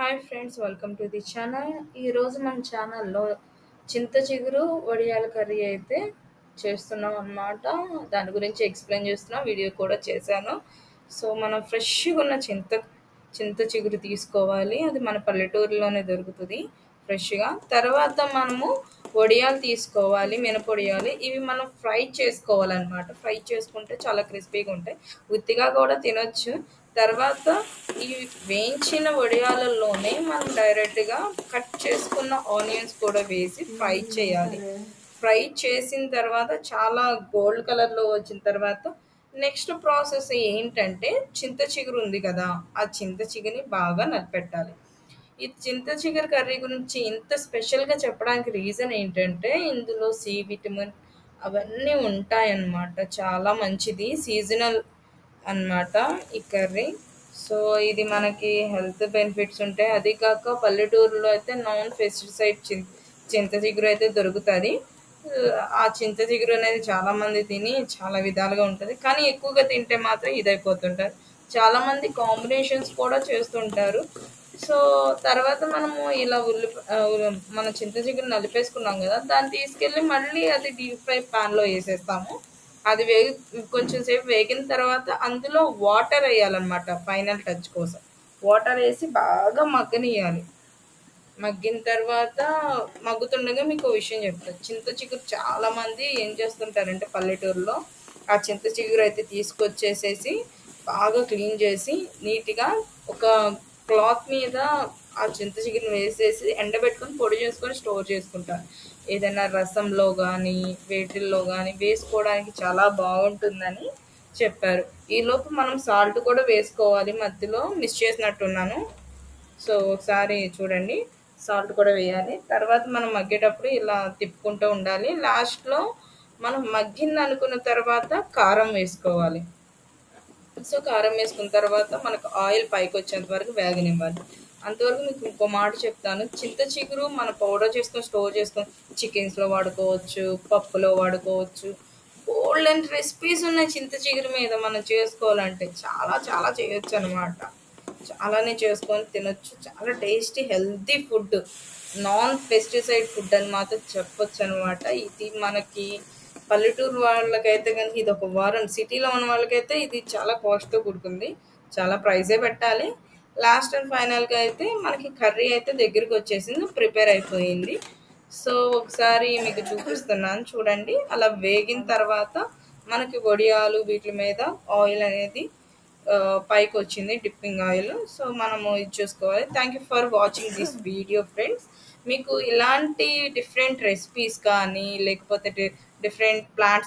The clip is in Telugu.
Hi friends, welcome to the channel. ఈరోజు మన ఛానల్లో చింత చిగురు వడియాల కర్రీ అయితే చేస్తున్నాం అన్నమాట. దాని గురించి ఎక్స్ప్లెయిన్ చేస్తున్నాం, వీడియో కూడా చేశాను. సో మనం ఫ్రెష్గా ఉన్న చింత చిగురు తీసుకోవాలి. అది మన పల్లెటూరులోనే దొరుకుతుంది ఫ్రెష్గా. తర్వాత మనము వడియాలు తీసుకోవాలి, మినపొడియాలు. ఇవి మనం ఫ్రై చేసుకోవాలన్నమాట. ఫ్రై చేసుకుంటే చాలా క్రిస్పీగా ఉంటాయి, ఉత్తిగా కూడా తినొచ్చు. తర్వాత ఈ వేయించిన వడియాలలోనే మనం డైరెక్ట్గా కట్ చేసుకున్న ఆనియన్స్ కూడా వేసి ఫ్రై చేయాలి. ఫ్రై చేసిన తర్వాత చాలా గోల్డ్ కలర్లో వచ్చిన తర్వాత నెక్స్ట్ ప్రాసెస్ ఏంటంటే, చింత చిగురు ఉంది కదా, ఆ చింత చిగురిని బాగా నలిపెట్టాలి. ఈ చింత చిగురు కర్రీ గురించి ఇంత స్పెషల్గా చెప్పడానికి రీజన్ ఏంటంటే, ఇందులో సి విటమిన్ అవన్నీ ఉంటాయన్నమాట. చాలా మంచిది, సీజనల్ అన్నమాట ఈ కర్రీ. సో ఇది మనకి హెల్త్ బెనిఫిట్స్ ఉంటాయి. అది కాక పల్లెటూరులో అయితే నాన్ పెస్టిసైడ్ చింత చిగురు అయితే దొరుకుతుంది. ఆ చింత చిగురు అనేది చాలామంది తిని చాలా విధాలుగా ఉంటుంది, కానీ ఎక్కువగా తింటే మాత్రం ఇదైపోతుంటారు. చాలామంది కాంబినేషన్స్ కూడా చేస్తుంటారు. సో తర్వాత మనము ఇలా మన చింత చిగురు నలిపేసుకున్నాం కదా, దాన్ని తీసుకెళ్ళి మళ్ళీ అది డీప్ ఫ్రై ప్యాన్లో వేసేస్తాము. అది కొంచెం సేపు వేగిన తర్వాత అందులో వాటర్ వేయాలన్నమాట. ఫైనల్ టచ్ కోసం వాటర్ వేసి బాగా మగ్గనియాలి. మగ్గిన తర్వాత మగ్గుతుండగా మీకు విషయం చెప్తాను. చింత చిగురు చాలా మంది ఏం చేస్తుంటారంటే, పల్లెటూరులో ఆ చింత చిగురు అయితే తీసుకొచ్చేసేసి బాగా క్లీన్ చేసి నీట్గా ఒక క్లాత్ మీద ఆ చింత చిగురుని వేసేసి ఎండబెట్టుకొని పొడి చేసుకొని స్టోర్ చేసుకుంటారు. ఏదైనా రసంలో కానీ వేటిల్లో కానీ వేసుకోవడానికి చాలా బాగుంటుందని చెప్పారు. ఈలోపు మనం సాల్ట్ కూడా వేసుకోవాలి. మధ్యలో మిస్ చేసినట్టున్నాను, సో ఒకసారి చూడండి. సాల్ట్ కూడా వేయాలి. తర్వాత మనం మగ్గేటప్పుడు ఇలా తిప్పుకుంటూ ఉండాలి. లాస్ట్లో మనం మగ్గింది అనుకున్న తర్వాత కారం వేసుకోవాలి. సో కారం వేసుకున్న తర్వాత మనకు ఆయిల్ పైకి వచ్చేంత వరకు వేగనివ్వాలి. అంతవరకు మీకు ఇంకో మాట చెప్తాను. చింత చిగురు మన పౌడర్ చేసుకొని స్టోర్ చేసుకొని చికెన్స్లో వాడుకోవచ్చు, పప్పులో వాడుకోవచ్చు. గోల్డెన్ రెసిపీస్ ఉన్నాయి చింత చిగురు మీద. మనం చేసుకోవాలంటే చాలా చాలా చేయొచ్చు అనమాట. చాలానే చేసుకొని తినొచ్చు. చాలా tasty healthy food, non pesticide food అని మాత్రం చెప్పొచ్చు అనమాట. ఇది మనకి పల్లెటూరు వాళ్ళకైతే కనుక ఇది ఒక వారం, సిటీలో ఉన్న వాళ్ళకైతే ఇది చాలా కాస్ట్తో కూడుకుంది, చాలా ప్రైజే పెట్టాలి. లాస్ట్ అండ్ ఫైనల్గా అయితే మనకి కర్రీ అయితే దగ్గరికి వచ్చేసింది, ప్రిపేర్ అయిపోయింది. సో ఒకసారి మీకు చూపిస్తున్నాను చూడండి. అలా వేగిన తర్వాత మనకి వడియాలు వీటి మీద ఆయిల్ అనేది పైకి వచ్చింది, డిప్పింగ్ ఆయిల్. సో మనము ఇది చూసుకోవాలి. Thank you for watching this video friends. మీకు ఇలాంటి డిఫరెంట్ రెసిపీస్ కానీ లేకపోతే డిఫరెంట్ ప్లాంట్స్